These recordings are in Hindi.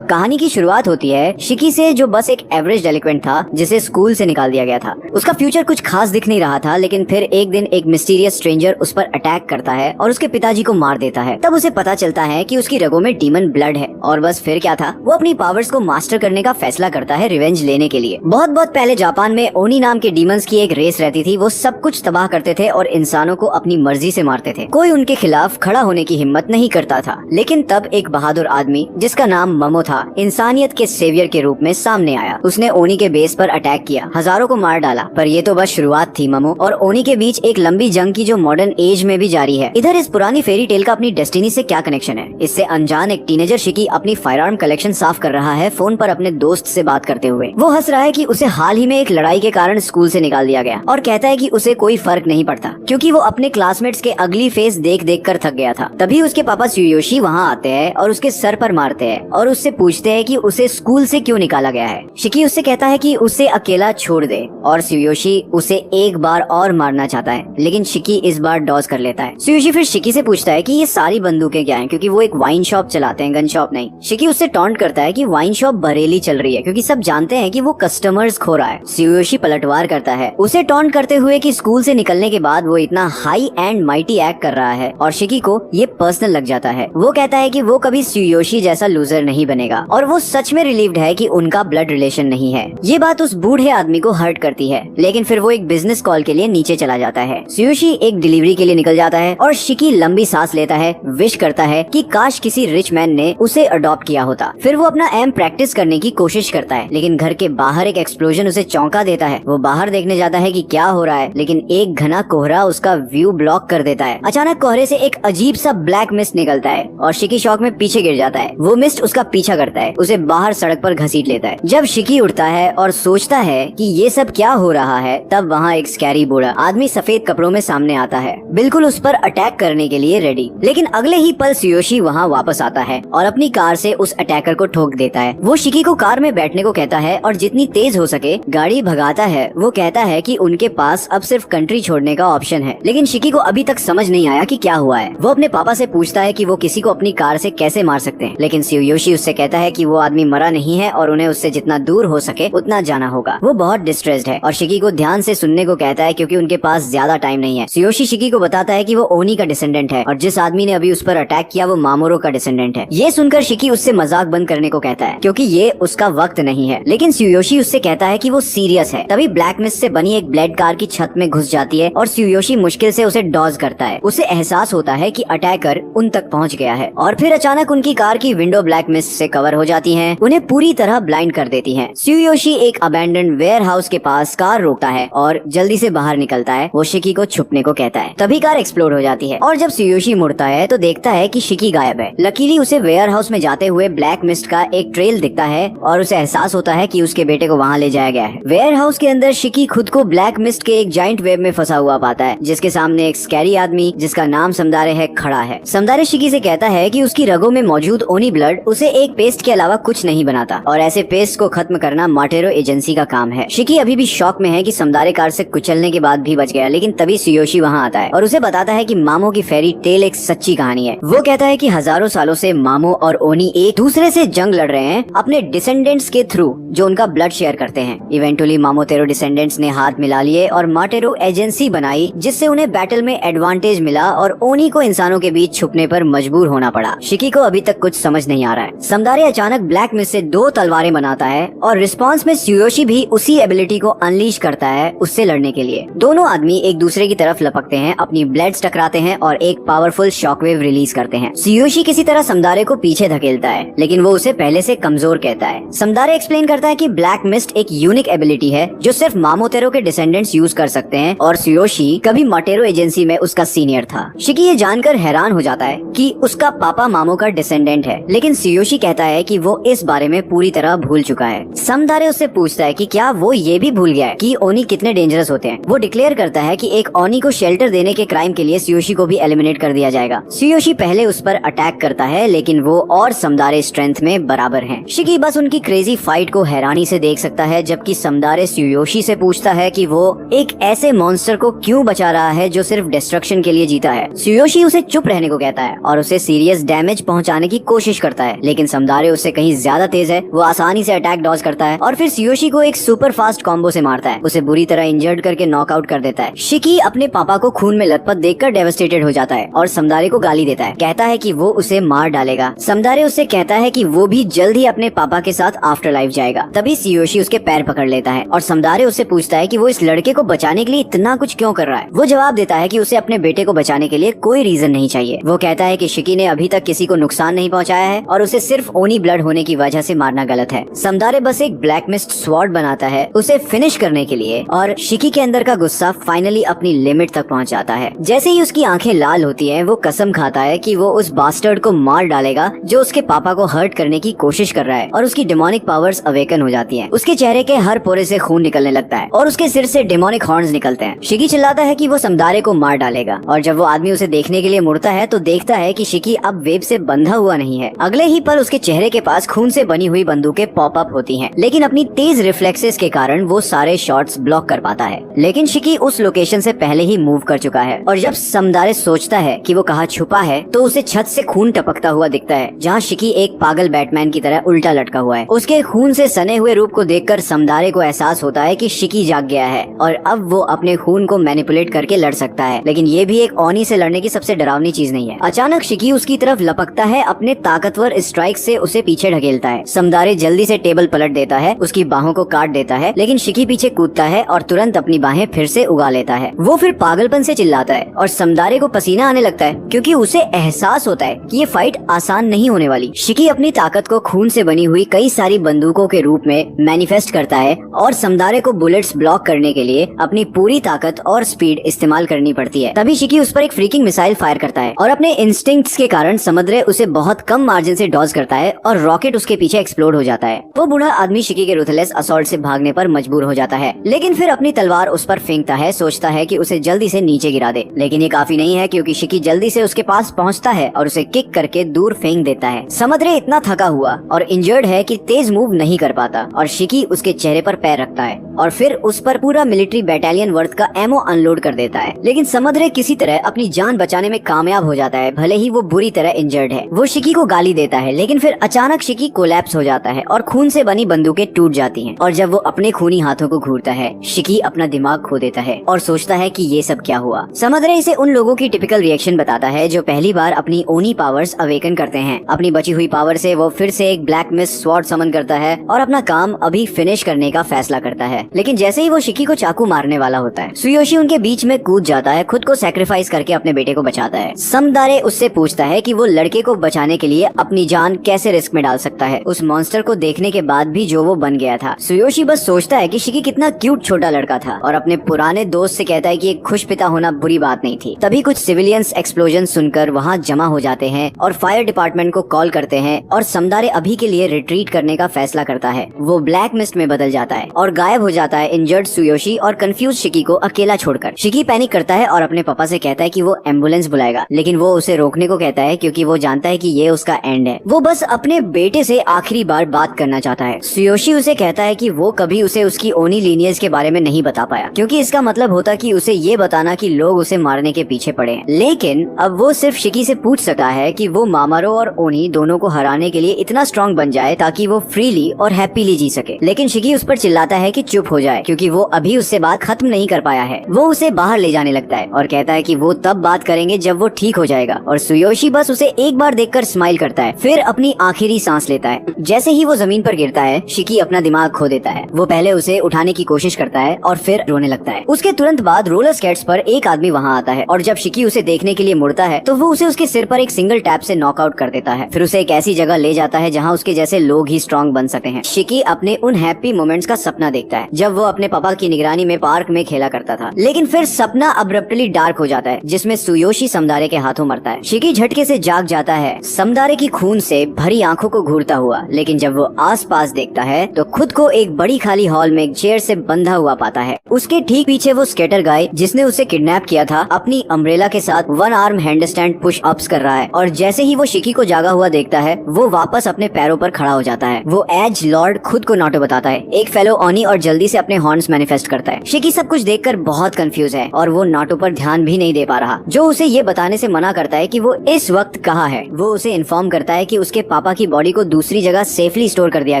कहानी की शुरुआत होती है शिकी से, जो बस एक एवरेज डेलिक्वेंट था जिसे स्कूल से निकाल दिया गया था। उसका फ्यूचर कुछ खास दिख नहीं रहा था, लेकिन फिर एक दिन एक मिस्टीरियस स्ट्रेंजर उस पर अटैक करता है और उसके पिताजी को मार देता है। तब उसे पता चलता है कि उसकी रगों में डीमन ब्लड है और बस फिर क्या था, वो अपनी पावर्स को मास्टर करने का फैसला करता है रिवेंज लेने के लिए। बहुत बहुत पहले जापान में ओनी नाम के डीमंस की एक रेस रहती थी। वो सब कुछ तबाह करते थे और इंसानों को अपनी मर्जी से मारते थे। कोई उनके खिलाफ खड़ा होने की हिम्मत नहीं करता था। लेकिन तब एक बहादुर आदमी जिसका नाम ममो था, इंसानियत के सेवियर के रूप में सामने आया। उसने ओनी के बेस पर अटैक किया, हजारों को मार डाला। पर ये तो बस शुरुआत थी। ममो और ओनी के बीच एक लंबी जंग की जो मॉडर्न एज में भी जारी है। इधर इस पुरानी फेरी टेल का अपनी डेस्टिनी से क्या कनेक्शन है? इससे अनजान एक टीनेजर शिकी अपनी फायरआर्म कलेक्शन साफ कर रहा है, फोन पर अपने दोस्त से बात करते हुए। वो हंस रहा है कि उसे हाल ही में एक लड़ाई के कारण स्कूल से निकाल दिया गया और कहता है कि उसे कोई फर्क नहीं पड़ता क्योंकि वो अपने क्लासमेट्स के अगली फेस देख देख कर थक गया था। तभी उसके पापा त्सुयोशी वहाँ आते हैं और उसके सर पर मारते हैं और उससे पूछते हैं कि उसे स्कूल से क्यों निकाला गया है। शिकी उससे कहता है कि उसे अकेला छोड़ दे और त्सुयोशी उसे एक बार और मारना चाहता है, लेकिन शिकी इस बार डॉज कर लेता है। त्सुयोशी फिर शिकी से पूछता है कि ये सारी बंदूकें क्या हैं, क्योंकि वो एक वाइन शॉप चलाते हैं, गन शॉप नहीं। शिकी उससे टॉन्ट करता है कि वाइन शॉप बरेली चल रही है क्योंकि सब जानते हैं कि वो कस्टमर्स खो रहा है। त्सुयोशी पलटवार करता है उसे टॉन्ट करते हुए कि स्कूल से निकलने के बाद वो इतना हाई एंड माइटी एक्ट कर रहा है और शिकी को ये पर्सनल लग जाता है। वो कहता है कि वो कभी त्सुयोशी जैसा लूजर नहीं बनेगा और वो सच में रिलीव्ड है कि उनका ब्लड रिलेशन नहीं है। ये बात उस बूढ़े आदमी को हर्ट करती है, लेकिन फिर वो एक बिजनेस कॉल के लिए नीचे चला जाता है। त्सुयोशी एक डिलीवरी के लिए निकल जाता है और शिकी लंबी सांस लेता है, विश करता है कि काश किसी रिच मैन ने उसे अडॉप्ट किया होता। फिर वो अपना एम प्रैक्टिस करने की कोशिश करता है, लेकिन घर के बाहर एक एक्सप्लोजन उसे चौंका देता है। वो बाहर देखने जाता है कि क्या हो रहा है, लेकिन एक घना कोहरा उसका व्यू ब्लॉक कर देता है। अचानक कोहरे से एक अजीब सा ब्लैक मिस्ट निकलता है और शिकी शॉक में पीछे गिर जाता है। वो मिस्ट उसका पीछा करता है, उसे बाहर सड़क पर घसीट लेता है। जब शिकी उठता है और सोचता है कि ये सब क्या हो रहा है, तब वहाँ एक स्कैरी बूढ़ा आदमी सफेद कपड़ों में सामने आता है, बिल्कुल उस पर अटैक करने के लिए रेडी। लेकिन अगले ही पल त्सुयोशी वहाँ वापस आता है और अपनी कार से उस अटैकर को ठोक देता है। वो शिकी को कार में बैठने को कहता है और जितनी तेज हो सके गाड़ी भगाता है। वो कहता है कि उनके पास अब सिर्फ कंट्री छोड़ने का ऑप्शन है, लेकिन शिकी को अभी तक समझ नहीं आया कि क्या हुआ है। वो अपने पापा से पूछता है कि वो किसी को अपनी कार से कैसे मार सकते हैं, लेकिन त्सुयोशी उससे कहता है कि वो आदमी मरा नहीं है और उन्हें उससे जितना दूर हो सके उतना जाना होगा। वो बहुत डिस्ट्रेस्ड है और शिकी को ध्यान से सुनने को कहता है क्योंकि उनके पास ज्यादा टाइम नहीं है। त्सुयोशी शिकी को बताता है कि वो ओनी का डिसेंडेंट है और जिस आदमी ने अभी उस पर अटैक किया वो मामोरो का डिसेंडेंट है। ये सुनकर शिकी उससे मजाक बंद करने को कहता है क्योंकि ये उसका वक्त नहीं है, लेकिन त्सुयोशी उससे कहता है कि वो सीरियस है। तभी ब्लैक मिस्ट से बनी एक ब्लेड कार की छत में घुस जाती है और त्सुयोशी मुश्किल से उसे डॉज करता है। उसे एहसास होता है कि अटैकर उन तक पहुंच गया है और फिर अचानक उनकी कार की विंडो ब्लैक मिस्ट से कवर हो जाती है, उन्हें पूरी तरह ब्लाइंड कर देती है। त्सुयोशी एक अबैंडन वेयर हाउस के पास कार रोकता है और जल्दी से बाहर निकलता है। वो शिकी को छुपने को कहता है। तभी कार एक्सप्लोड हो जाती है और जब त्सुयोशी मुड़ता है तो देखता है कि शिकी गायब है। लकीली उसे वेयर हाउस में जाते हुए ब्लैक मिस्ट का एक ट्रेल दिखता है और उसे एहसास होता है कि उसके बेटे को वहाँ ले जाया गया है। वेयर हाउस के अंदर शिकी खुद को ब्लैक मिस्ट के एक जाइंट वेब में फंसा हुआ पाता है, जिसके सामने एक स्कैरी आदमी जिसका नाम समदारे है खड़ा है। समदारे शिकी से कहता है कि उसकी रगों में मौजूद ओनी ब्लड उसे एक पेस्ट के अलावा कुछ नहीं बनाता और ऐसे पेस्ट को खत्म करना माटेरो एजेंसी का काम है। शिकी अभी भी शॉक में है कि समदारे कार से कुचलने के बाद भी बच गया, लेकिन तभी त्सुयोशी वहाँ आता है और उसे बताता है कि मामो की फेरी टेल एक सच्ची कहानी है। वो कहता है कि हजारों सालों से मामो और ओनी एक दूसरे से जंग लड़ रहे हैं अपने डिसेंडेंट्स के थ्रू जो उनका ब्लड शेयर करते हैं। इवेंटुअली मामोतेरो डिसेंडेंट्स ने हाथ मिला लिए और माटेरो एजेंसी बनाई, जिससे उन्हें बैटल में एडवांटेज मिला और ओनी को इंसानों के बीच छुपने पर मजबूर होना पड़ा। शिकी को अभी तक कुछ समझ नहीं आ रहा है। समदारे अचानक ब्लैक मिस्ट से 2 तलवारें बनाता है और रिस्पॉन्स में त्सुयोशी भी उसी एबिलिटी को अनलीश करता है उससे लड़ने के लिए। दोनों आदमी एक दूसरे की तरफ लपकते हैं, अपनी ब्लेड्स टकराते हैं और एक पावरफुल शॉकवेव रिलीज करते हैं। त्सुयोशी किसी तरह समदारे को पीछे धकेलता है, लेकिन वो उसे पहले से कमजोर कहता है। समदारे एक्सप्लेन करता है कि ब्लैक मिस्ट एक यूनिक एबिलिटी है जो सिर्फ मामोतेरो के डिसेंडेंट्स यूज कर सकते हैं और त्सुयोशी कभी माटेरो एजेंसी में उसका सीनियर था। शिकी ये जानकर हैरान हो जाता है कि उसका पापा मामो का डिसेंडेंट है, लेकिन त्सुयोशी कहता है कि वो इस बारे में पूरी तरह भूल चुका है। समदारे उससे पूछता है कि क्या वो ये भी भूल गया है कि ओनी कितने डेंजरस होते हैं। वो डिक्लेयर करता है कि एक ओनी को शेल्टर देने के क्राइम के लिए त्सुयोशी को भी एलिमिनेट कर दिया जाएगा। त्सुयोशी पहले उस पर अटैक करता है, लेकिन वो और समदारे स्ट्रेंथ में बराबर हैं। शिकी बस उनकी क्रेजी फाइट को हैरानी से देख सकता है, जबकि समदारे त्सुयोशी से पूछता है कि वो एक ऐसे मॉन्स्टर को क्यों बचा रहा है जो सिर्फ डिस्ट्रक्शन के लिए जीता है। त्सुयोशी उसे चुप रहने को कहता है और उसे सीरियस डैमेज पहुंचाने की कोशिश करता है, लेकिन समदारे समदारे उससे कहीं ज्यादा तेज है, वो आसानी से अटैक डॉज करता है और फिर सुयोशी को एक सुपर फास्ट कॉम्बो से मारता है, उसे बुरी तरह इंजर्ड करके नॉकआउट कर देता है। शिकी अपने पापा को खून में लथपथ देखकर डेवास्टेटेड हो जाता है और समदारे को गाली देता है, कहता है कि वो उसे मार डालेगा। समदारे उससे कहता है कि वो भी जल्द ही अपने पापा के साथ आफ्टर लाइफ जाएगा। तभी सुयोशी उसके पैर पकड़ लेता है और समदारे उससे पूछता है कि वो इस लड़के को बचाने के लिए इतना कुछ क्यों कर रहा है। वो जवाब देता है कि उसे अपने बेटे को बचाने के लिए कोई रीजन नहीं चाहिए। वो कहता है कि शिकी ने अभी तक किसी को नुकसान नहीं पहुंचाया है और उसे सिर्फ ओनी ब्लड होने की वजह से मारना गलत है। समदारे बस एक ब्लैक मिस्ट स्वॉर्ड बनाता है उसे फिनिश करने के लिए और शिकी के अंदर का गुस्सा फाइनली अपनी लिमिट तक पहुंच जाता है। जैसे ही उसकी आंखें लाल होती हैं, वो कसम खाता है कि वो उस बास्टर्ड को मार डालेगा जो उसके पापा को हर्ट करने की कोशिश कर रहा है और उसकी डेमोनिक पावर्स अवेकन हो जाती हैं। उसके चेहरे के हर पोरे से खून निकलने लगता है और उसके सिर से डेमोनिक हॉर्न्स निकलते हैं। शिकी चिल्लाता है कि वो समदारे को मार डालेगा और जब वो आदमी उसे देखने के लिए मुड़ता है तो देखता है कि शिकी अब वेब से बंधा हुआ नहीं है। अगले ही पल उसके चेहरे के पास खून से बनी हुई बंदूकें पॉप अप होती हैं, लेकिन अपनी तेज रिफ्लेक्सेस के कारण वो सारे शॉट्स ब्लॉक कर पाता है। लेकिन शिकी उस लोकेशन से पहले ही मूव कर चुका है और जब समदारे सोचता है कि वो कहाँ छुपा है तो उसे छत से खून टपकता हुआ दिखता है, जहाँ शिकी एक पागल बैटमैन की तरह उल्टा लटका हुआ है। उसके खून से सने हुए रूप को देखकर समदारे को एहसास होता है कि शिकी जाग गया है और अब वो अपने खून को मैनिपुलेट करके लड़ सकता है। लेकिन ये भी एक ओनी से लड़ने की सबसे डरावनी चीज नहीं है। अचानक शिकी उसकी तरफ लपकता है, अपने ताकतवर स्ट्राइक से उसे पीछे ढकेलता है। समदारे जल्दी से टेबल पलट देता है, उसकी बाहों को काट देता है, लेकिन शिकी पीछे कूदता है और तुरंत अपनी बाहें फिर से उगा लेता है। वो फिर पागलपन से चिल्लाता है और समदारे को पसीना आने लगता है क्योंकि उसे एहसास होता है कि ये फाइट आसान नहीं होने वाली। शिकी अपनी ताकत को खून से बनी हुई कई सारी बंदूकों के रूप में मैनिफेस्ट करता है और समदारे को बुलेट्स ब्लॉक करने के लिए अपनी पूरी ताकत और स्पीड इस्तेमाल करनी पड़ती है। तभी शिकी उस पर एक फ्रीकिंग मिसाइल फायर करता है और अपने इंस्टिंक्ट्स के कारण समद्रे उसे बहुत कम मार्जिन से डॉज करता है और रॉकेट उसके पीछे एक्सप्लोड हो जाता है। वो बूढ़ा आदमी शिकी के रूथलेस असॉल्ट से भागने पर मजबूर हो जाता है, लेकिन फिर अपनी तलवार उस पर फेंकता है, सोचता है कि उसे जल्दी से नीचे गिरा दे। लेकिन ये काफी नहीं है क्योंकि शिकी जल्दी से उसके पास पहुंचता है और उसे किक करके दूर फेंक देता है। समद्रे इतना थका हुआ और इंजर्ड है कि तेज मूव नहीं कर पाता और शिकी उसके चेहरे पर पैर रखता है और फिर उस पर पूरा मिलिट्री बैटालियन वर्थ का एमो अनलोड कर देता है। लेकिन समद्रे किसी तरह अपनी जान बचाने में कामयाब हो जाता है, भले ही वो बुरी तरह इंजर्ड है। वो शिकी को गाली देता है, लेकिन फिर अचानक शिकी कोलैप्स हो जाता है और खून से बनी बंदूकें टूट जाती हैं और जब वो अपने खूनी हाथों को घूरता है, शिकी अपना दिमाग खो देता है और सोचता है कि ये सब क्या हुआ। समद्रे इसे उन लोगों की टिपिकल रिएक्शन बताता है जो पहली बार अपनी ओनी पावर्स अवेकन करते हैं। अपनी बची हुई पावर से वो फिर से एक ब्लैक मिस्ट स्वॉर्ड समन करता है और अपना काम अभी फिनिश करने का फैसला करता है। लेकिन जैसे ही वो शिकी को चाकू मारने वाला होता है, सुयोशी उनके बीच में कूद जाता है, खुद को सैक्रिफाइस करके अपने बेटे को बचाता है। समदारे उससे पूछता है कि वो लड़के को बचाने के लिए अपनी जान कैसे रिस्क में डाल सकता है, उस मॉन्स्टर को देखने के बाद भी जो वो बन गया था। सुयोशी बस सोचता है कि शिकी कितना क्यूट छोटा लड़का था और अपने पुराने दोस्त से कहता है कि एक खुश पिता होना बुरी बात नहीं थी। तभी कुछ सिविलियंस एक्सप्लोजन सुनकर वहाँ जमा हो जाते हैं और फायर डिपार्टमेंट को कॉल करते हैं और समदारे अभी के लिए रिट्रीट करने का फैसला करता है। वो ब्लैक मिस्ट में बदल जाता है और गायब हो जाता है इंजर्ड सुयोशी और कंफ्यूज शिकी को अकेला छोड़कर। शिकी पैनिक करता है और अपने पापा से कहता है कि वो एम्बुलेंस बुलाएगा, लेकिन वो उसे रोकने को कहता है क्योंकि वो जानता है कि ये उसका एंड है। वो बस अपने बेटे से आखिरी बार बात करना चाहता है। सुयोशी उसे कहता है कि वो कभी उसे उसकी ओनी लीनियज के बारे में नहीं बता पाया क्योंकि इसका मतलब होता कि उसे ये बताना कि लोग उसे मारने के पीछे पड़े हैं। लेकिन अब वो सिर्फ शिकी से पूछ सकता है कि वो मामारो और ओनी दोनों को हराने के लिए इतना स्ट्रॉन्ग बन जाए ताकि वो फ्रीली और हैप्पीली जी सके। लेकिन शिकी उस पर चिल्लाता है कि चुप हो जाए क्योंकि वो अभी उससे बात खत्म नहीं कर पाया है। वो उसे बाहर ले जाने लगता है और कहता है कि वो तब बात करेंगे जब वो ठीक हो जाएगा और सुयोशी बस उसे एक बार देखकर स्माइल करता है, फिर अपनी आखिरी सांस लेता है। जैसे ही वो जमीन पर गिरता है, शिकी अपना दिमाग खो देता है। वो पहले उसे उठाने की कोशिश करता है और फिर रोने लगता है। उसके तुरंत बाद रोलर स्केट्स पर एक आदमी वहाँ आता है और जब शिकी उसे देखने के लिए मुड़ता है तो वो उसे उसके सिर पर एक सिंगल टैप से नॉकआउट कर देता है। फिर उसे एक ऐसी जगह ले जाता है जहाँ उसके जैसे लोग ही स्ट्रॉन्ग बन सकते हैं। शिकी अपने उन हैप्पी मोमेंट्स का सपना देखता है जब वो अपने पापा की निगरानी में पार्क में खेला करता था। लेकिन फिर सपना अब्रप्टली डार्क हो जाता है जिसमें सुयोशी समदारे के हाथों मरता है। शिकी झटके से जाग जाता है, समदारे की खून से भरी आंखों को घूरता हुआ। लेकिन जब वो आसपास देखता है तो खुद को एक बड़ी खाली हॉल में एक चेयर से बंधा हुआ पाता है। उसके ठीक पीछे वो स्केटर गाय जिसने उसे किडनैप किया था अपनी अम्ब्रेला के साथ one arm handstand push ups कर रहा है और जैसे ही वो शिकी को जागा हुआ देखता है वो वापस अपने पैरों पर खड़ा हो जाता है। वो एज लॉर्ड खुद को नाटो बताता है, एक फेलो ओनी और जल्दी से अपने हॉर्न्स मैनिफेस्ट करता है। शिकी सब कुछ देखकर बहुत कंफ्यूज है और वो नाटो पर ध्यान भी नहीं दे पा रहा जो उसे ये बताने से मना करता है कि वो इस वक्त कहाँ है। वो उसे इन्फॉर्म करता है कि उसके पापा की बॉडी को दूसरी जगह सेफली स्टोर कर दिया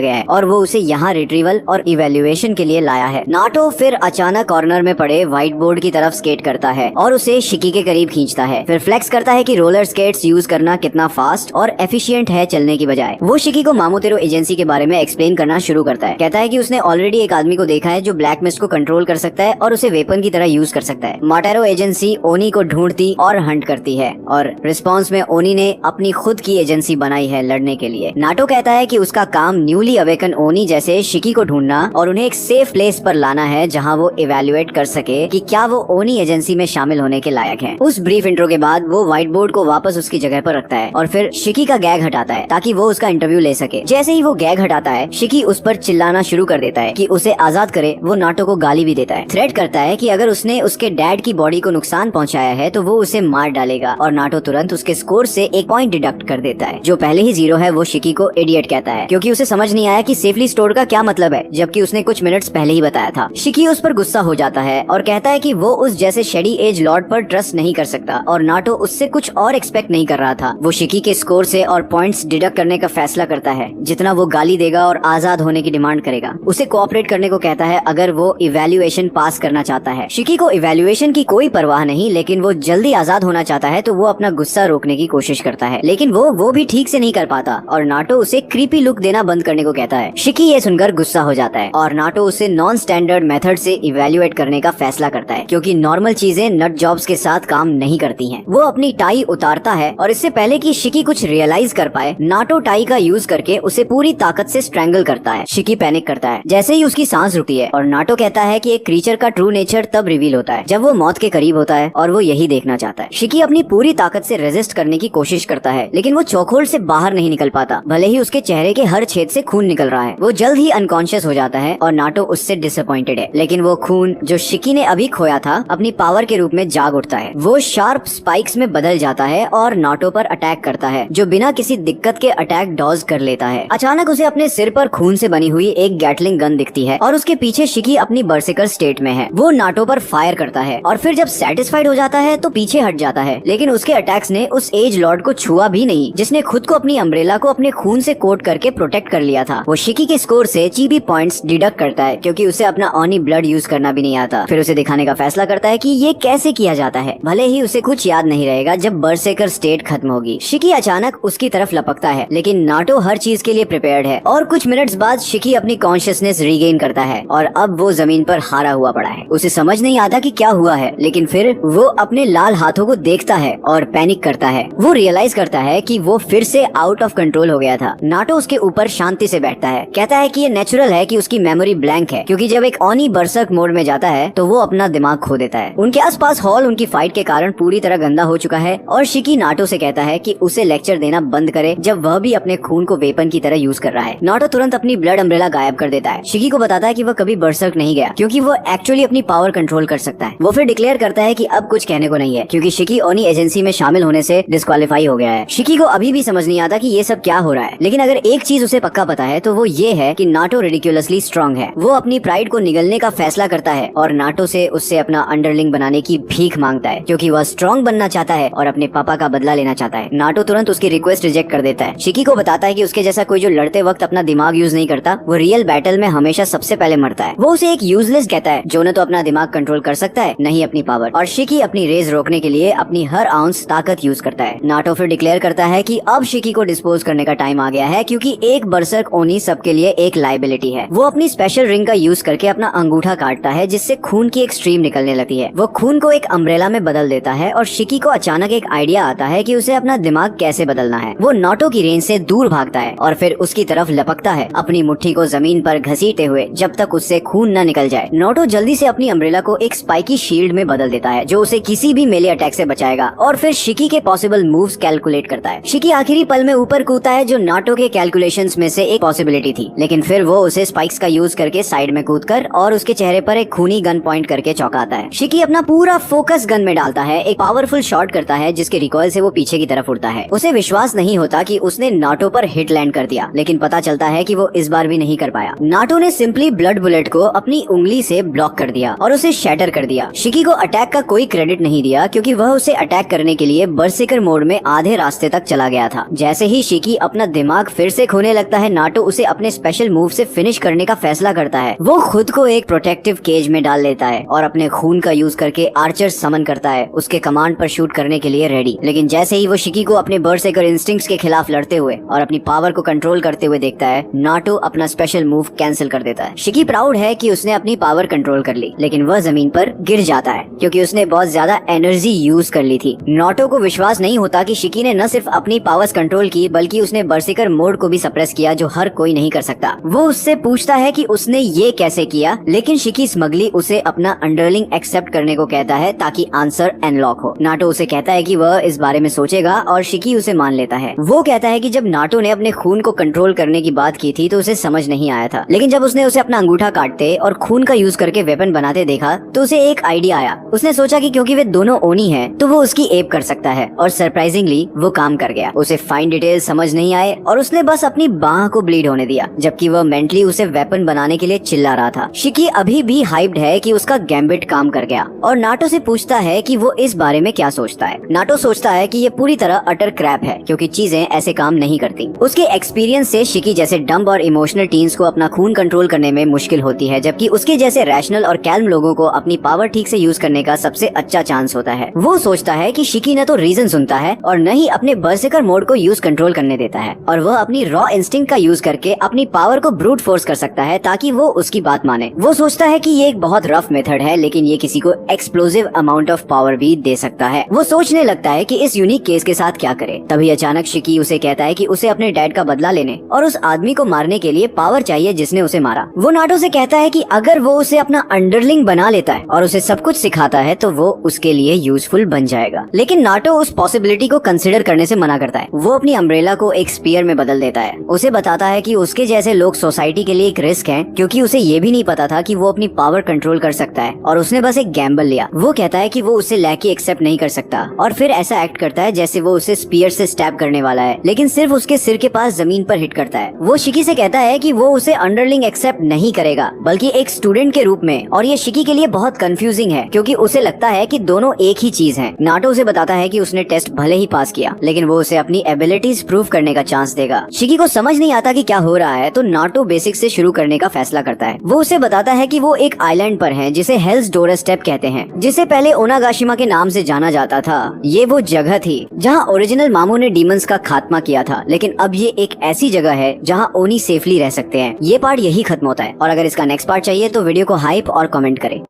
गया है और वो उसे यहाँ रिट्रीवल और इवेल्युएशन के लिए लाया है। नाटो फिर अचानक कॉर्नर में पड़े व्हाइट बोर्ड की तरफ स्केट करता है और उसे शिकी के करीब खींचता है। फिर फ्लेक्स करता है कि रोलर स्केट्स यूज करना कितना फास्ट और एफिशिएंट है चलने की बजाय। वो शिकी को मामोतेरो एजेंसी के बारे में एक्सप्लेन करना शुरू करता है। कहता है कि उसने ऑलरेडी एक आदमी को देखा है जो ब्लैक मिस्ट को कंट्रोल कर सकता है और उसे वेपन की तरह यूज कर सकता है। मोटेरो एजेंसी ओनी को ढूंढती और हंट करती है और रिस्पॉन्स में ओनी ने अपनी खुद की एजेंसी बनाई है लड़ने के लिए। नाटो कहता है कि उसका काम न्यूली अवेकन ओनी जैसे शिकी को ढूंढना और उन्हें एक सेफ प्लेस पर लाना है जहां वो इवेल्युएट कर सके कि क्या वो ओनी एजेंसी में शामिल होने के लायक है। उस ब्रीफ इंट्रो के बाद वो व्हाइट बोर्ड को वापस उसकी जगह पर रखता है और फिर शिकी का गैग हटाता है ताकि वो उसका इंटरव्यू ले सके। जैसे ही वो गैग हटाता है, शिकी उस पर चिल्लाना शुरू कर देता है कि उसे आजाद करे। वो नाटो को गाली भी देता है, थ्रेट करता है कि अगर उसने उसके डैड की बॉडी को नुकसान पहुंचाया है तो वो उसे मार डालेगा और नाटो तुरंत उसके स्कोर से एक पॉइंट डिडक्ट कर देता है। जो पहले ही 0 है वो शिकी को इडियट कहता है क्योंकि उसे समझ नहीं आया कि सेफली स्टोर का क्या मतलब है, जबकि उसने कुछ मिनट्स पहले ही बताया था। शिकी उस पर गुस्सा हो जाता है और कहता है कि वो उस जैसे शेडी एज लॉर्ड पर ट्रस्ट नहीं कर सकता और नाटो उससे कुछ और एक्सपेक्ट नहीं कर रहा था। वो शिकी के स्कोर से और पॉइंट्स डिडक्ट करने का फैसला करता है जितना वो गाली देगा और आजाद होने की डिमांड करेगा। उसे कोऑपरेट करने को कहता है अगर वो इवैल्यूएशन पास करना चाहता है। शिकी को इवैल्यूएशन की कोई परवाह नहीं, लेकिन वो जल्दी आजाद होना चाहता है तो वो अपना गुस्सा रोकने की कोशिश करता है, लेकिन वो भी ठीक से नहीं कर पाता और नाटो उसे क्रीपी लुक देना बंद करने को कहता है। शिकी ये सुनकर गुस्सा हो जाता है और नाटो उसे नॉन स्टैंडर्ड मेथड से इवैल्यूएट करने का फैसला करता है क्योंकि नॉर्मल चीजें नट जॉब्स के साथ काम नहीं करती हैं। वो अपनी टाई उतारता है और इससे पहले कि शिकी कुछ रियलाइज कर पाए, नाटो टाई का यूज करके उसे पूरी ताकत से स्ट्रैंगल करता है। शिकी पैनिक करता है जैसे ही उसकी सांस रुकती है और नाटो कहता है कि एक क्रीचर का ट्रू नेचर तब रिवील होता है जब वो मौत के करीब होता है और वो यही देखना चाहता है। शिकी अपनी पूरी ताकत से रेजिस्ट करने की कोशिश करता है, लेकिन वो चौखोल से बाहर नहीं निकल पाता। भले ही उसके चेहरे के हर छेद से खून निकल रहा है, वो जल्द ही अनकॉन्शियस हो जाता है और नाटो उससे डिसअपॉइंटेड है, लेकिन वो खून जो शिकी ने अभी खोया था अपनी पावर के रूप में जाग उठता है। वो शार्प स्पाइक्स में बदल जाता है और नाटो पर अटैक करता है जो बिना किसी दिक्कत के अटैक डॉज कर लेता है। अचानक उसे अपने सिर पर खून से बनी हुई एक गैटलिंग गन दिखती है और उसके पीछे शिकी अपनी बर्सिकर स्टेट में है। वो नाटो पर फायर करता है और फिर जब सेटिस्फाइड हो जाता है तो पीछे हट जाता है, लेकिन उसके अटैक्स ने उस एज लॉर्ड को छुआ भी नहीं जिसने खुद को अपनी अम्ब्रेला को अपने खून से कोट करके प्रोटेक्ट कर लिया था। वो शिकी के स्कोर से चीबी पॉइंट्स डिडक्ट करता है क्योंकि उसे अपना ऑनी ब्लड यूज करना भी नहीं आता। फिर उसे दिखाने का फैसला करता है कि ये कैसे किया जाता है, भले ही उसे कुछ याद नहीं रहेगा जब बर्सेकर स्टेट खत्म होगी। शिकी अचानक उसकी तरफ लपकता है, लेकिन नाटो हर चीज के लिए प्रिपेयर्ड है और कुछ मिनट्स बाद शिकी अपनी कॉन्शियसनेस रीगेन करता है और अब वो जमीन पर हारा हुआ पड़ा है। उसे समझ नहीं आता कि क्या हुआ है, लेकिन फिर वो अपने लाल हाथों को देखता है और पैनिक करता है। वो रियलाइज करता है कि वो फिर से आउट ऑफ कंट्रोल हो गया था। नाटो उसके ऊपर शांति से बैठता है, कहता है कि ये नेचुरल है कि उसकी मेमोरी ब्लैंक है क्योंकि जब एक ऑनी बर्सर्क मोड में जाता है तो वो अपना दिमाग खो देता है। उनके आसपास हॉल उनकी फाइट के कारण पूरी तरह गंदा हो चुका है और शिकी नाटो से कहता है कि उसे लेक्चर देना बंद करे जब वह भी अपने खून को वेपन की तरह यूज कर रहा है। नाटो तुरंत अपनी ब्लड अम्ब्रेला गायब कर देता है। शिकी को बताता है कि वह कभी बर्सर्क नहीं गया क्योंकि वो एक्चुअली अपनी पावर कंट्रोल कर सकता है। वो फिर डिक्लेयर करता है कि अब कुछ कहने को नहीं है क्योंकि शिकी ओनी एजेंसी में शामिल होने से डिस्क्वालीफाई हो गया है। शिकी को अभी भी समझ नहीं आता कि ये सब क्या हो रहा है, लेकिन अगर एक चीज उसे पक्का पता है तो वो ये है कि नाटो रिडिक्युलसली स्ट्रांग है। वो अपनी प्राइड को निगलने का फैसला करता है और नाटो से उससे अपना अंडरलिंग बनाने की भीख मांगता है क्योंकि वह स्ट्रांग बनना चाहता है और अपने पापा का बदला लेना चाहता है। नाटो तुरंत उसकी रिक्वेस्ट रिजेक्ट कर देता है। शिकी को बताता है कि उसके जैसा कोई जो लड़ते वक्त अपना दिमाग यूज नहीं करता वो रियल बैटल में हमेशा सबसे पहले मरता है। वो उसे एक यूजलेस कहता है जो न तो अपना दिमाग कंट्रोल कर सकता है नहीं अपनी पावर, और शिकी अपनी रेस रोकने के लिए अपनी हर आउंस ताकत यूज करता है। नाटो फिर डिक्लेयर करता है कि अब शिकी को डिस्पोज करने का टाइम आ गया है क्योंकि एक बर्सर्क ओनी सबके लिए एक लायबिलिटी है। वो अपनी स्पेशल रिंग का यूज करके अपना अंगूठा काटता है जिससे खून की एक स्ट्रीम निकलने लगती है। वो खून को एक अम्ब्रेला में बदल देता है और शिकी को अचानक एक आइडिया आता है कि उसे अपना दिमाग कैसे बदलना है। वो नाटो की रेंज से दूर भागता है और फिर उसकी तरफ लपकता है अपनी मुट्ठी को जमीन पर घसीटते हुए जब तक उससे खून न निकल जाए। नाटो जल्दी से अपनी अम्ब्रेला को एक स्पाइकी शील्ड में बदल देता है जो उसे किसी भी मेले अटैक से बचाएगा और फिर शिकी के पॉसिबल मूव्स कैलकुलेट करता है। शिकी आखिरी पल में ऊपर कूदता है जो नाटो के कैलकुलेशंस में से एक पॉसिबिलिटी थी, लेकिन फिर वो उसे स्पाइक्स का यूज करके साइड में कूदकर और उसके चेहरे पर एक खूनी गन पॉइंट करके चौंकाता है। शिकी अपना पूरा फोकस गन में डालता है, एक पावरफुल शॉट करता है जिसके रिकॉइल से वो पीछे की तरफ उड़ता है। उसे विश्वास नहीं होता कि उसने नाटो पर हिट लैंड कर दिया, लेकिन पता चलता है कि वो इस बार भी नहीं कर पाया। नाटो ने सिंपली ब्लड बुलेट को अपनी उंगली से ब्लॉक कर दिया और उसे शैटर कर दिया। शिकी को अटैक का कोई क्रेडिट नहीं दिया क्योंकि वह उसे अटैक करने के लिए बर्सेकर मोड में आधे रास्ते तक चला गया था। जैसे ही शिकी अपना दिमाग फिर से खोने लगता है, नाटो उसे अपने स्पेशल मूव से फिनिश करने का फैसला करता है। वो खुद को एक प्रोटेक्टिव केज में डाल लेता है और अपने खून का यूज करके आर्चर समन करता है, उसके कमांड पर शूट करने के लिए रेडी। लेकिन जैसे ही वो शिकी को अपने बर्सर्कर इंस्टिंक्ट्स के खिलाफ लड़ते हुए और अपनी पावर को कंट्रोल करते हुए देखता है, नाटो अपना स्पेशल मूव कैंसिल कर देता है। शिकी प्राउड है कि उसने अपनी पावर कंट्रोल कर ली, लेकिन वह जमीन पर गिर जाता है क्योंकि उसने बहुत ज्यादा एनर्जी यूज कर ली थी। नाटो को विश्वास नहीं होता कि शिकी ने न सिर्फ अपनी पावर्स कंट्रोल की बल्कि उसने बर्सर्कर मोड को भी सप्रेस किया, जो हर कोई नहीं कर सकता। वो उससे पूछता है कि उसने ये कैसे किया, लेकिन शिकी स्मगली उसे अपना अंडरलिंग एक्सेप्ट करने को कहता है ताकि आंसर अनलॉक हो। नाटो उसे कहता है कि वह इस बारे में सोचेगा और शिकी उसे मान लेता है। वो कहता है कि जब नाटो ने अपने खून को कंट्रोल करने की बात की थी तो उसे समझ नहीं आया था, लेकिन जब उसने उसे अपना अंगूठा काटते और खून का यूज करके वेपन बनाते देखा तो उसे एक आइडिया आया। उसने सोचा कि क्योंकि वे दोनों ओनी हैं तो वो उसकी एप कर सकता है, और सरप्राइजिंगली वो काम कर गया। उसे फाइन डिटेल्स समझ नहीं आए और उसने बस अपनी बाह को ब्लीड होने दिया, जबकि वह मेंटली उसे वेपन बनाने के लिए चिल्ला रहा था। शिकी अभी भी हाइप्ड है कि उसका गैम्बिट काम कर गया और नाटो से पूछता है कि वो इस बारे में क्या सोचता है। नाटो सोचता है कि ये पूरी तरह अटर क्रैप है क्योंकि चीजें ऐसे काम नहीं करती। उसके एक्सपीरियंस से शिकी जैसे डम्ब और इमोशनल टीन्स को अपना खून कंट्रोल करने में मुश्किल होती है, जबकि उसके जैसे रैशनल और कैल्म लोगों को अपनी पावर ठीक से यूज करने का सबसे अच्छा चांस होता है। वो सोचता है कि शिकी न तो रीजन सुनता है और न ही अपने बर्सर्कर मोड को यूज कंट्रोल करने देता है, और वह अपनी रॉ इंस्टिंक्ट का यूज करके अपनी पावर को ब्रूट फोर्स कर सकता है ताकि वो उसकी बात माने। वो सोचता है कि ये एक बहुत रफ मेथड है, लेकिन ये किसी को एक्सप्लोसिव अमाउंट ऑफ पावर भी दे सकता है। वो सोचने लगता है कि इस यूनिक केस के साथ क्या करे। तभी अचानक शिकी उसे कहता है कि उसे अपने डैड का बदला लेने और उस आदमी को मारने के लिए पावर चाहिए जिसने उसे मारा। वो नाटो से कहता है कि अगर वो उसे अपना अंडरलिंग बना लेता है और उसे सब कुछ सिखाता है तो वो उसके लिए यूजफुल बन जाएगा, लेकिन नाटो उस पॉसिबिलिटी को कंसिडर करने से मना करता है। वो अपनी अम्ब्रेला को एक स्पीयर में बदल देता है। उसे बताता है कि उसके जैसे लोग सोसाइटी के लिए एक रिस्क हैं, क्योंकि उसे ये भी नहीं पता था कि वो अपनी पावर कंट्रोल कर सकता है और उसने बस एक गैम्बल लिया। वो कहता है कि वो उसे लैकी एक्सेप्ट नहीं कर सकता और फिर ऐसा एक्ट करता है जैसे वो उसे स्पीयर से स्टैब करने वाला है, लेकिन सिर्फ उसके सिर के पास जमीन पर हिट करता है। वो शिकी से कहता है कि वो उसे अंडरलिंग एक्सेप्ट नहीं करेगा बल्कि एक स्टूडेंट के रूप में, और ये शिकी के लिए बहुत कंफ्यूजिंग है क्योंकि उसे लगता है कि दोनों एक ही चीज हैं। नाटो उसे बताता है कि उसने टेस्ट भले ही पास किया, लेकिन वो उसे अपनी एबिलिटीज प्रूव करने का चांस देगा। शिकी को समझ नहीं आता कि क्या हो रहा है, तो नाटो बेसिक से शुरू करने का फैसला करता है। वो उसे बताता है कि वो एक आइलैंड पर है जिसे हेल्स डोर स्टेप कहते हैं, जिसे पहले ओनागाशिमा के नाम से जाना जाता था। ये वो जगह थी जहाँ ओरिजिनल मामू ने डीमंस का खात्मा किया था, लेकिन अब ये एक ऐसी जगह है जहाँ ओनी सेफली रह सकते हैं। ये पार्ट यही खत्म होता है, और अगर इसका नेक्स्ट पार्ट चाहिए तो वीडियो को हाइप और कमेंट करें।